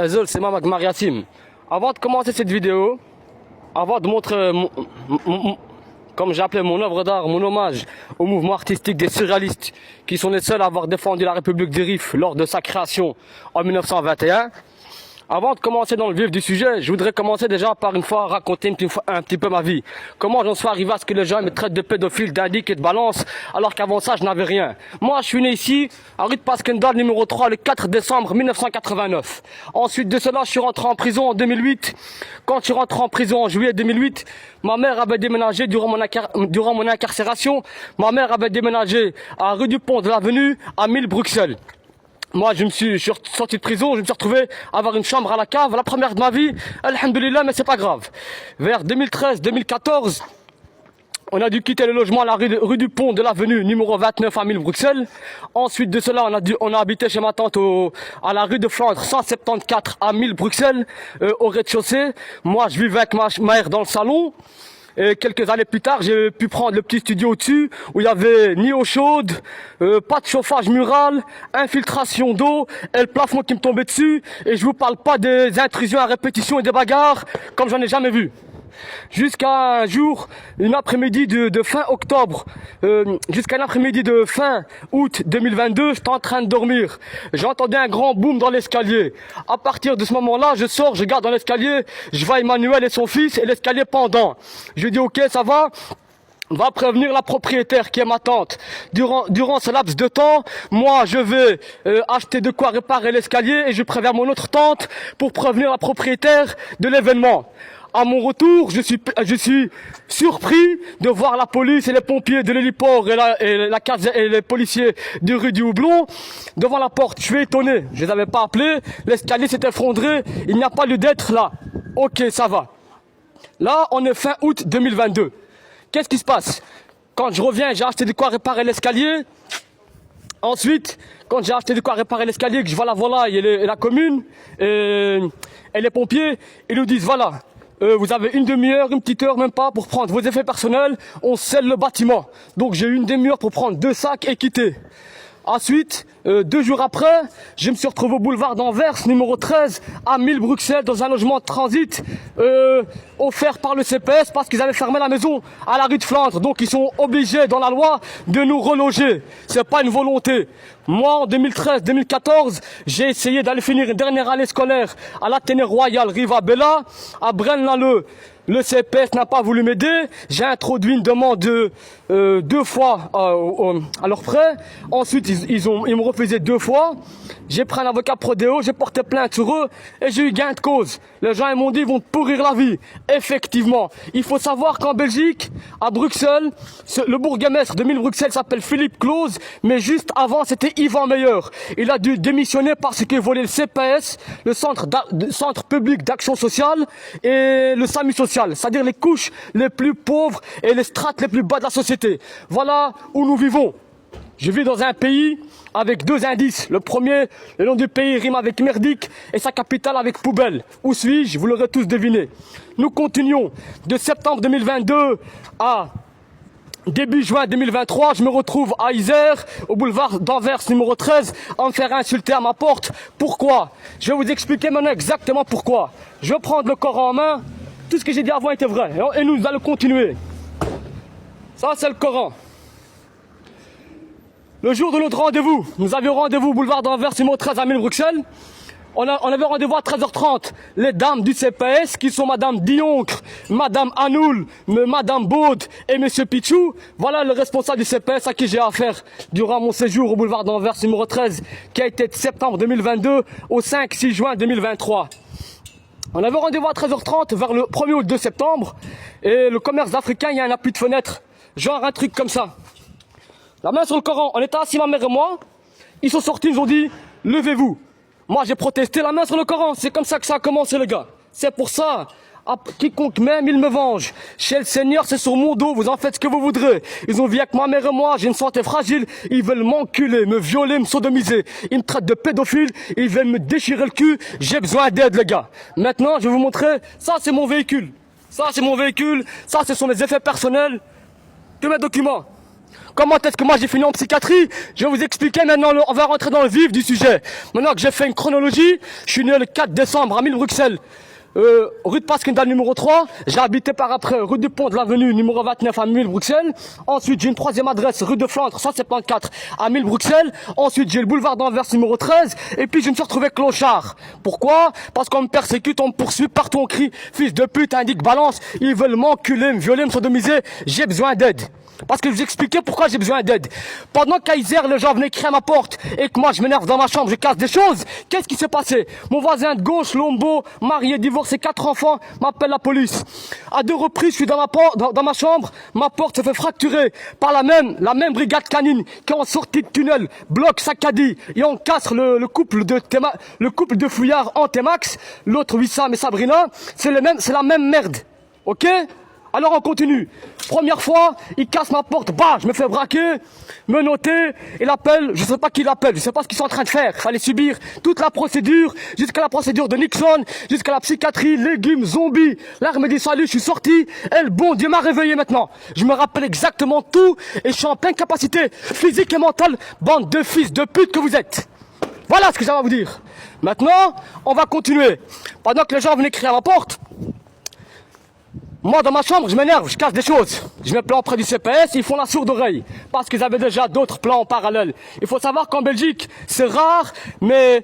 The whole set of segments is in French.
Zol, c'est Mamak Mariatim. Avant de commencer cette vidéo, avant de montrer, comme j'ai appelé mon œuvre d'art, mon hommage au mouvement artistique des surréalistes, qui sont les seuls à avoir défendu la République des Rifs lors de sa création en 1921, avant de commencer dans le vif du sujet, je voudrais commencer déjà par une fois raconter un petit peu ma vie. Comment j'en suis arrivé à ce que les gens me traitent de pédophile, d'indique et de balance, alors qu'avant ça, je n'avais rien. Moi, je suis né ici, à rue de Pasquendal, numéro 3, le 4 décembre 1989. Ensuite de cela, je suis rentré en prison en 2008. Quand je suis rentré en prison en juillet 2008, ma mère avait déménagé durant mon incarcération. Ma mère avait déménagé à rue du Pont de l'Avenue, à 1000 Bruxelles. Moi, je suis sorti de prison, je me suis retrouvé à avoir une chambre à la cave, la première de ma vie, alhamdoulilah, mais c'est pas grave. Vers 2013-2014, on a dû quitter le logement à la rue du Pont de l'Avenue, numéro 29 à 1000 Bruxelles. Ensuite de cela, on a habité chez ma tante à la rue de Flandre, 174 à 1000 Bruxelles, au rez-de-chaussée. Moi, je vivais avec ma mère dans le salon. Et quelques années plus tard, j'ai pu prendre le petit studio au-dessus, où il y avait ni eau chaude, pas de chauffage mural, infiltration d'eau, et le plafond qui me tombait dessus. Et je vous parle pas des intrusions à répétition et des bagarres, comme j'en ai jamais vu. Jusqu'à un jour, une après-midi de fin octobre, jusqu'à un après-midi de fin août 2022, j'étais en train de dormir. J'entendais un grand boom dans l'escalier. À partir de ce moment-là, je sors, je garde dans l'escalier, je vois Emmanuel et son fils et l'escalier pendant. Je dis ok, ça va. Va prévenir la propriétaire qui est ma tante. Durant ce laps de temps, moi je vais acheter de quoi réparer l'escalier et je préviens mon autre tante pour prévenir la propriétaire de l'événement. À mon retour, je suis surpris de voir la police et les pompiers de l'héliport et les policiers de rue du Houblon devant la porte. Je suis étonné, je les avais pas appelés, l'escalier s'est effondré, il n'y a pas lieu d'être là. Ok, ça va. Là, on est fin août 2022. Qu'est-ce qui se passe? Quand je reviens, j'ai acheté de quoi réparer l'escalier. Ensuite, quand j'ai acheté de quoi réparer l'escalier, que je vois la volaille et la commune et les pompiers, ils nous disent voilà, vous avez une demi-heure, une petite heure, même pas, pour prendre vos effets personnels, on scelle le bâtiment. Donc j'ai eu une demi-heure pour prendre 2 sacs et quitter. Ensuite, 2 jours après, je me suis retrouvé au boulevard d'Anvers, numéro 13, à 1000 Bruxelles, dans un logement de transit offert par le CPS parce qu'ils avaient fermé la maison à la rue de Flandre. Donc ils sont obligés, dans la loi, de nous reloger. C'est pas une volonté. Moi, en 2013-2014, j'ai essayé d'aller finir une dernière année scolaire à l'Athénée Royal Rivabella, à Braine-l'Alleud. Le CPS n'a pas voulu m'aider. J'ai introduit une demande 2 fois à leurs frais. Ensuite, ils m'ont refusé 2 fois. J'ai pris un avocat prodéo, j'ai porté plainte sur eux et j'ai eu gain de cause. Les gens ils m'ont dit ils vont te pourrir la vie. Effectivement, il faut savoir qu'en Belgique, à Bruxelles, le bourgmestre de 1000 Bruxelles s'appelle Philippe Claus, mais juste avant c'était Yvan Meyer. Il a dû démissionner parce qu'il volait le CPS, le centre public d'action sociale et le SAMU social, c'est-à-dire les couches les plus pauvres et les strates les plus bas de la société. Voilà où nous vivons. Je vis dans un pays avec 2 indices. Le premier, le nom du pays rime avec merdique et sa capitale avec poubelle. Où suis-je? Vous l'aurez tous deviné. Nous continuons. De septembre 2022 à début juin 2023, je me retrouve à Isère, au boulevard d'Anvers numéro 13, à me faire insulter à ma porte. Pourquoi? Je vais vous expliquer maintenant exactement pourquoi. Je vais prendre le Coran en main. Tout ce que j'ai dit avant était vrai. Et nous allons continuer. Ça, c'est le Coran. Le jour de notre rendez-vous, nous avions rendez-vous au boulevard d'Anvers, numéro 13 à 1000 Bruxelles. On avait rendez-vous à 13h30. Les dames du CPS, qui sont Madame Dioncre, Madame Anoul, Madame Baud et Monsieur Pichou, voilà le responsable du CPS à qui j'ai affaire durant mon séjour au boulevard d'Anvers, numéro 13, qui a été de septembre 2022 au 5-6 juin 2023. On avait rendez-vous à 13h30 vers le 1er ou le 2 septembre. Et le commerce africain, il y a un appui de fenêtre. Genre un truc comme ça. La main sur le Coran, on était assis, ma mère et moi. Ils sont sortis, ils nous ont dit, levez-vous. Moi, j'ai protesté, la main sur le Coran. C'est comme ça que ça a commencé, les gars. C'est pour ça. Quiconque m'aime, il me venge. Chez le Seigneur, c'est sur mon dos, vous en faites ce que vous voudrez. Ils ont vu avec ma mère et moi, j'ai une santé fragile. Ils veulent m'enculer, me violer, me sodomiser. Ils me traitent de pédophile, ils veulent me déchirer le cul. J'ai besoin d'aide, les gars. Maintenant, je vais vous montrer, ça, c'est mon véhicule. Ça, c'est mon véhicule. Ça, ce sont mes effets personnels. Tous mes documents. Comment est-ce que moi j'ai fini en psychiatrie? Je vais vous expliquer maintenant, on va rentrer dans le vif du sujet. Maintenant que j'ai fait une chronologie, je suis né le 4 décembre à 1000 Bruxelles. Rue de Pasquindal numéro 3, j'ai habité par après rue du Pont de l'Avenue numéro 29 à 1000 Bruxelles. Ensuite j'ai une troisième adresse rue de Flandre 174 à 1000 Bruxelles. Ensuite j'ai le boulevard d'Anvers numéro 13 et puis je me suis retrouvé clochard. Pourquoi? Parce qu'on me persécute, on me poursuit, partout on crie fils de pute, indique balance, ils veulent m'enculer, me violer, me sodomiser, j'ai besoin d'aide. Parce que je vous expliquais pourquoi j'ai besoin d'aide. Pendant qu'à Isère, les gens venaient crier à ma porte et que moi je m'énerve dans ma chambre, je casse des choses, qu'est-ce qui s'est passé? Mon voisin de gauche, Lombo, marié, divorcé, 4 enfants, m'appelle la police. À 2 reprises, je suis dans ma chambre, ma porte se fait fracturer par la même brigade canine qui est en sortie de tunnel, bloc Sakadi, et on casse le couple de fouillards en T-Max, l'autre Wissam et Sabrina, c'est la même merde. Ok? Alors on continue. Première fois, il casse ma porte, bah, je me fais braquer, menotter, il appelle, je sais pas qui l'appelle, je sais pas ce qu'ils sont en train de faire. Il fallait subir toute la procédure, jusqu'à la procédure de Nixon, jusqu'à la psychiatrie, légumes, zombies. L'air me dit salut, je suis sorti, et le bon Dieu m'a réveillé maintenant. Je me rappelle exactement tout, et je suis en pleine capacité physique et mentale, bande de fils de pute que vous êtes. Voilà ce que j'avais à vous dire. Maintenant, on va continuer. Pendant que les gens venaient crier à ma porte, moi, dans ma chambre, je m'énerve, je casse des choses. Je me plains auprès du CPS, ils font la sourde oreille. Parce qu'ils avaient déjà d'autres plans en parallèle. Il faut savoir qu'en Belgique, c'est rare, mais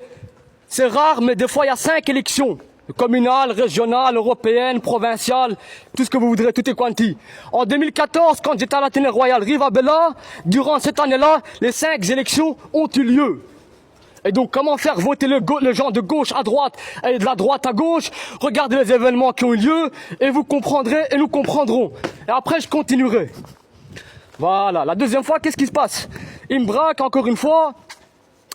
des fois, il y a 5 élections. Communales, régionales, européennes, provinciales, tout ce que vous voudrez, tout est quanti. En 2014, quand j'étais à l'Athénée Royal Rivabella, durant cette année-là, les 5 élections ont eu lieu. Et donc, comment faire voter les gens de gauche à droite et de la droite à gauche? Regardez les événements qui ont eu lieu et vous comprendrez et nous comprendrons. Et après, je continuerai. Voilà. La deuxième fois, qu'est-ce qui se passe? Il me braque encore une fois.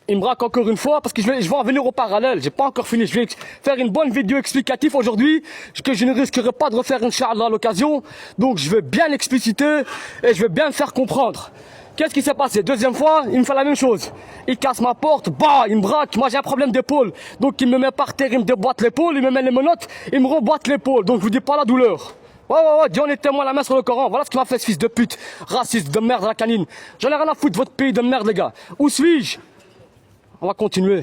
Parce que je vais en venir au parallèle. J'ai pas encore fini. Je vais faire une bonne vidéo explicative aujourd'hui que je ne risquerai pas de refaire, Inch'Allah, à l'occasion. Donc, je vais bien expliciter et je vais bien me faire comprendre. Qu'est-ce qui s'est passé? Deuxième fois, il me fait la même chose. Il casse ma porte, bah, il me braque. Moi, j'ai un problème d'épaule. Donc, il me met par terre, il me déboîte l'épaule, il me met les menottes, il me reboîte l'épaule. Donc, je vous dis pas la douleur. Ouais, Dieu en est témoin, la main sur le Coran. Voilà ce qu'il m'a fait, ce fils de pute. Raciste de merde, la canine. J'en ai rien à foutre de votre pays de merde, les gars. Où suis-je? On va continuer.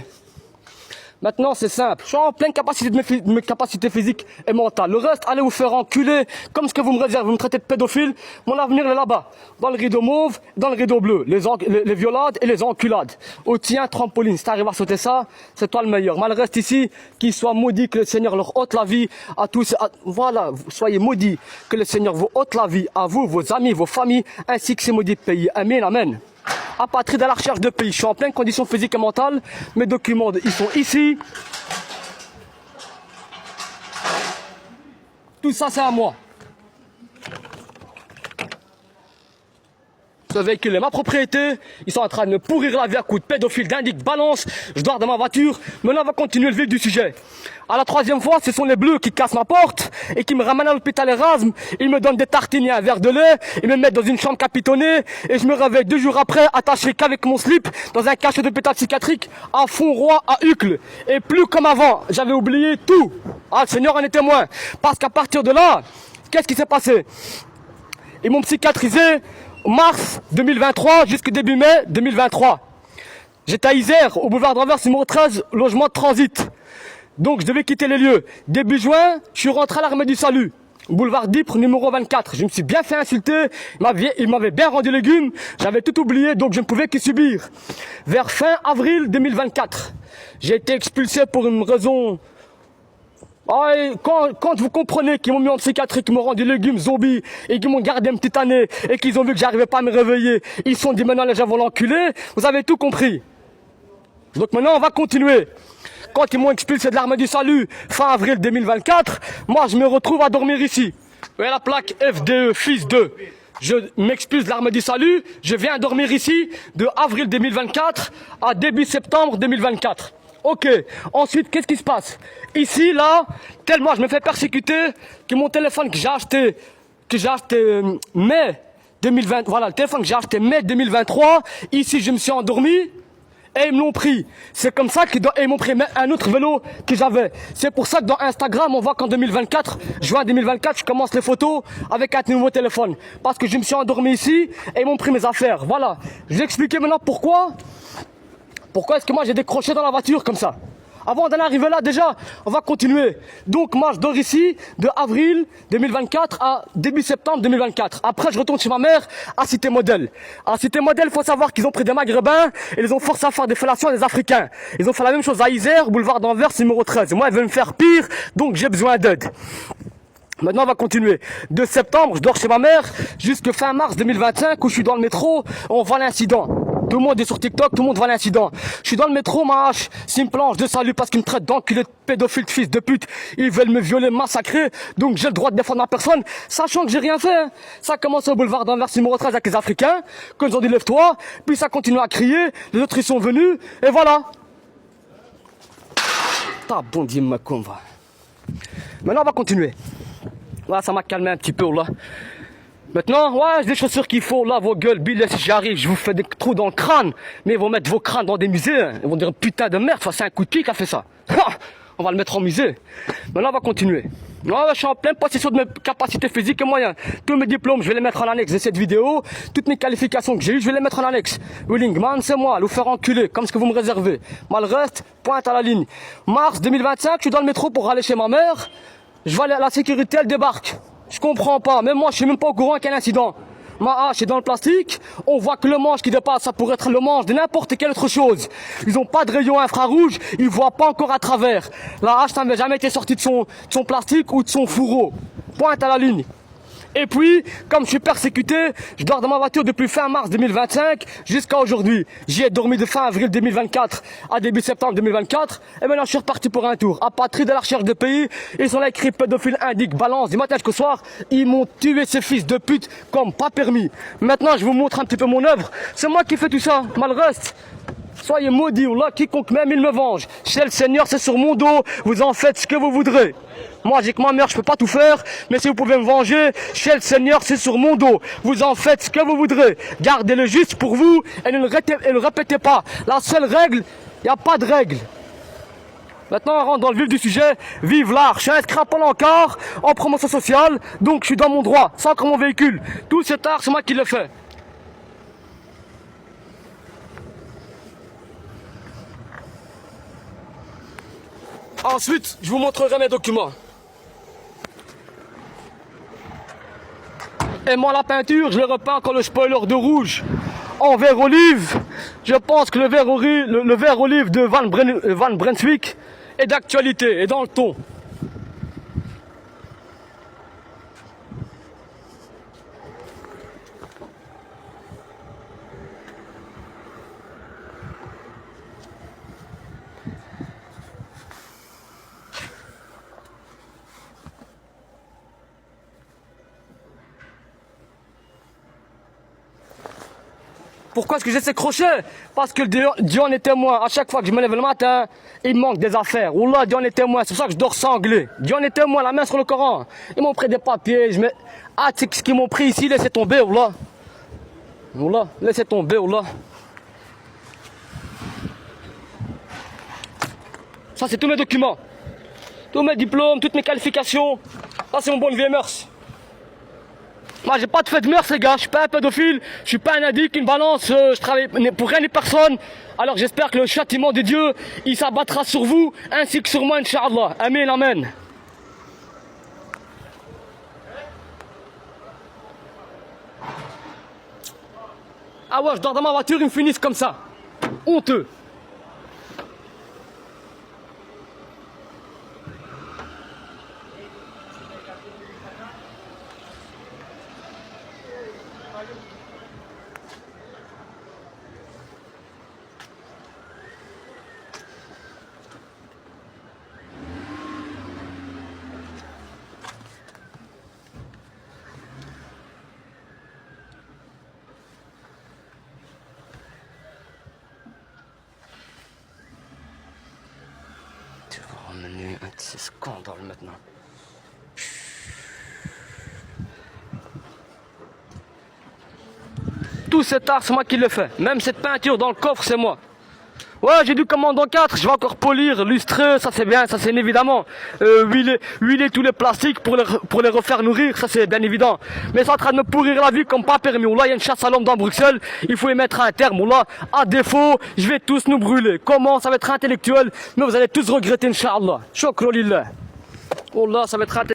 Maintenant, c'est simple. Je suis en pleine capacité de mes capacités physiques et mentales. Le reste, allez vous faire enculer. Comme ce que vous me réservez, vous me traitez de pédophile. Mon avenir est là-bas. Dans le rideau mauve, dans le rideau bleu. Les violades et les enculades. Au tien, trampoline. Si t'arrives à sauter ça, c'est toi le meilleur. Mais le reste ici, qu'ils soient maudits, que le Seigneur leur ôte la vie à tous. Voilà, soyez maudits. Que le Seigneur vous ôte la vie à vous, vos amis, vos familles, ainsi que ces maudits pays. Amen, amen. Apatride à la recherche de pays. Je suis en pleine condition physique et mentale. Mes documents, ils sont ici. Tout ça, c'est à moi. Ce véhicule est ma propriété. Ils sont en train de me pourrir la vie à coups de pédophile, d'indique, balance. Je dors dans ma voiture. Maintenant, on va continuer le vif du sujet. À la troisième fois, ce sont les bleus qui cassent ma porte et qui me ramènent à l'hôpital Erasme. Ils me donnent des tartines et un verre de lait. Ils me mettent dans une chambre capitonnée et je me réveille 2 jours après, attaché qu'avec mon slip, dans un cachet d'hôpital psychiatrique à Fonroy, à Uccle. Et plus comme avant. J'avais oublié tout. Ah, le Seigneur en est témoin. Parce qu'à partir de là, qu'est-ce qui s'est passé? Ils m'ont psychiatrisé mars 2023 jusqu'au début mai 2023. J'étais à Isère, au boulevard d'Anvers, numéro 13, logement de transit. Donc je devais quitter les lieux. Début juin, je suis rentré à l'Armée du Salut. Boulevard d'Ypres, numéro 24. Je me suis bien fait insulter. Il m'avait bien rendu légumes. J'avais tout oublié, donc je ne pouvais que subir. Vers fin avril 2024, j'ai été expulsé pour une raison... Quand vous comprenez qu'ils m'ont mis en psychiatrie, qu'ils m'ont rendu légumes, zombies, et qu'ils m'ont gardé une petite année, et qu'ils ont vu que j'arrivais pas à me réveiller, ils se sont dit maintenant les gens vont l'enculer, vous avez tout compris. Donc maintenant on va continuer. Quand ils m'ont expulsé de l'Armée du Salut, fin avril 2024, moi je me retrouve à dormir ici. Vous voyez la plaque FDE, fils 2. Je m'expulse de l'Armée du Salut, je viens dormir ici de avril 2024 à début septembre 2024. Ok, ensuite, qu'est-ce qui se passe? Ici, là, tellement je me fais persécuter que mon téléphone que j'ai acheté mai 2020, voilà, le téléphone que j'ai acheté mai 2023, ici, je me suis endormi Et ils me l'ont pris. C'est comme ça qu'ils m'ont pris un autre vélo que j'avais. C'est pour ça que dans Instagram, on voit qu'en 2024, juin 2024, je commence les photos avec un nouveau téléphone. Parce que je me suis endormi ici et ils m'ont pris mes affaires. Voilà. Je vais expliquer maintenant pourquoi. Pourquoi est-ce que moi j'ai décroché dans la voiture comme ça? Avant d'en arriver là, déjà, on va continuer. Donc, moi, je dors ici de avril 2024 à début septembre 2024. Après, je retourne chez ma mère à Cité Modèle. À Cité Modèle, il faut savoir qu'ils ont pris des Maghrébins et ils ont forcé à faire des fellations à des Africains. Ils ont fait la même chose à Isère, boulevard d'Anvers, numéro 13. Moi, ils veulent me faire pire, donc j'ai besoin d'aide. Maintenant, on va continuer. De septembre, je dors chez ma mère jusqu'à fin mars 2025 où je suis dans le métro, on voit l'incident. Tout le monde est sur TikTok, tout le monde voit l'incident. Je suis dans le métro, ma hache, s'il me planche de salut parce qu'ils me traitent d'enculé de pédophile de fils de pute. Ils veulent me violer, massacrer, donc j'ai le droit de défendre ma personne, sachant que j'ai rien fait. Hein. Ça commence au boulevard d'Anvers numéro 13 avec les Africains, quand ils ont dit lève-toi, puis ça continue à crier, les autres ils sont venus, et voilà. T'as bon Dieu ma conva. Maintenant on va continuer. Voilà, ça m'a calmé un petit peu là. Maintenant, ouais, j'ai des chaussures qu'il faut, là, vos gueules, Bill, si j'arrive, je vous fais des trous dans le crâne. Mais ils vont mettre vos crânes dans des musées, hein. Ils vont dire, putain de merde, c'est un coup de pied qui a fait ça. On va le mettre en musée. Maintenant, on va continuer. Ouais, je suis en pleine possession de mes capacités physiques et moyens. Tous mes diplômes, je vais les mettre en annexe de cette vidéo. Toutes mes qualifications que j'ai eues, je vais les mettre en annexe. Willingman, c'est moi, vous faire enculer, comme ce que vous me réservez. Moi, le reste, pointe à la ligne. Mars 2025, je suis dans le métro pour aller chez ma mère. Je vais aller à la sécurité, elle débarque. Je comprends pas, même moi je suis même pas au courant qu'il y a un incident. Ma hache est dans le plastique, on voit que le manche qui dépasse, ça pourrait être le manche de n'importe quelle autre chose. Ils ont pas de rayon infrarouge, ils voient pas encore à travers. La hache, ça n'avait jamais été sortie de son plastique ou de son fourreau. Pointe à la ligne. Et puis, comme je suis persécuté, je dors dans ma voiture depuis fin mars 2025 jusqu'à aujourd'hui. J'y ai dormi de fin avril 2024 à début septembre 2024. Et maintenant, je suis reparti pour un tour. Apatride de la recherche de pays. Ils sont là écrits pédophiles, indique, balance, du matin jusqu'au soir. Ils m'ont tué ces fils de pute comme pas permis. Maintenant, je vous montre un petit peu mon œuvre. C'est moi qui fais tout ça. Mal reste. Soyez maudits, là, quiconque même il me venge. Chez le Seigneur, c'est sur mon dos. Vous en faites ce que vous voudrez. Moi, j'ai que ma mère, je peux pas tout faire, mais si vous pouvez me venger, chez le Seigneur, c'est sur mon dos. Vous en faites ce que vous voudrez. Gardez-le juste pour vous et ne le répétez pas. La seule règle, il n'y a pas de règle. Maintenant, on rentre dans le vif du sujet. Vive l'art. Je suis inscrit à Pôle encore en promotion sociale, donc je suis dans mon droit, sans encore mon véhicule. Tout cet art, c'est moi qui le fais. Ensuite, je vous montrerai mes documents. Et moi, la peinture, je le repeins encore le spoiler de rouge en vert olive. Je pense que le vert olive de Van Brunswick est d'actualité et dans le ton. Pourquoi est-ce que j'ai ces crochets? Parce que Dieu en est témoin. À chaque fois que je me lève le matin, il me manque des affaires. Oula, Dieu en est témoin. C'est pour ça que je dors sanglé. Dieu en est témoin, la main sur le Coran. Ils m'ont pris des papiers. Ah, tu sais ce qu'ils m'ont pris ici? Laissez tomber, oula. Oula, laissez tomber, oula. Ça, c'est tous mes documents. Tous mes diplômes, toutes mes qualifications. Ça, c'est mon bon vieux mœurs. Moi, j'ai pas de fait de mœurs, les gars. Je suis pas un pédophile, je suis pas un addict, une balance. Je travaille pour rien ni personne. Alors, j'espère que le châtiment de Dieu, il s'abattra sur vous, ainsi que sur moi, Inch'Allah. Amen, amen. Ah ouais, je dors dans ma voiture, ils me finissent comme ça. Honteux. C'est scandale maintenant. Tout cet art, c'est moi qui le fais. Même cette peinture dans le coffre, c'est moi. Ouais, j'ai du commandant 4, je vais encore polir, lustrer, ça c'est bien, ça c'est évidemment. Huiler tous les plastiques pour les refaire nourrir, ça c'est bien évident. Mais c'est en train de me pourrir la vie comme pas permis. Là, il y a une chasse à l'homme dans Bruxelles, il faut y mettre un terme. Là, à défaut, je vais tous nous brûler. Comment? Ça va être intellectuel, mais vous allez tous regretter, Inch'Allah. Shukran lillah. Oh là, ça va être intellectuel.